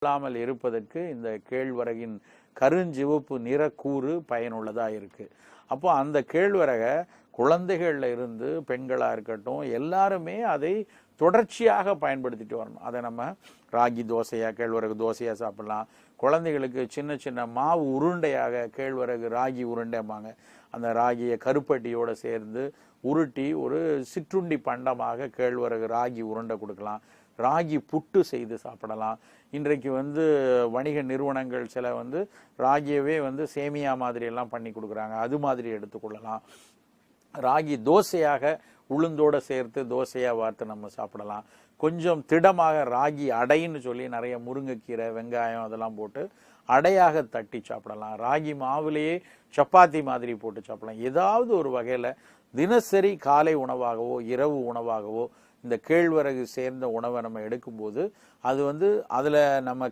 இல்லாமல் இருப்பதற்கு இந்த கேழ்வரகின் கருஞ்சிவப்பு நிறக்கூறு பயனுள்ளதாக இருக்குது. அப்போ அந்த கேழ்வரகை குழந்தைகள்ல இருந்து பெண்களாக இருக்கட்டும் எல்லாருமே அதை தொடர்ச்சியாக பயன்படுத்திட்டு வரணும். அதை நம்ம ராகி தோசையாக கேழ்வரகு தோசையாக சாப்பிடலாம். குழந்தைகளுக்கு சின்ன சின்ன மாவு உருண்டையாக கேழ்வரகு ராகி உருண்டைம்பாங்க, அந்த ராகியை கருப்பட்டியோடு சேர்ந்து உருட்டி ஒரு சிற்றுண்டி பண்டமாக கேழ்வரகு ராகி உருண்டை கொடுக்கலாம். ராகி புட்டு செய்து சாப்பிடலாம். இன்றைக்கு வணிக நிறுவனங்கள் சில ராகியவே சேமியா மாதிரி எல்லாம் பண்ணி கொடுக்குறாங்க, அது மாதிரி எடுத்துக்கொள்ளலாம். ராகி தோசையாக உளுந்தோடு சேர்த்து தோசையாக வார்த்து நம்ம சாப்பிடலாம். கொஞ்சம் திடமாக ராகி அடைன்னு சொல்லி நிறைய முருங்கைக்கீரை வெங்காயம் அதெல்லாம் போட்டு அடையாக தட்டி சாப்பிடலாம். ராகி மாவுலேயே சப்பாத்தி மாதிரி போட்டு சாப்பிடலாம். ஏதாவது ஒரு வகையில் தினசரி காலை உணவாகவோ இரவு உணவாகவோ இந்த கேழ்வரகு சேர்ந்த உணவை நம்ம எடுக்கும்போது அது அதில் நம்ம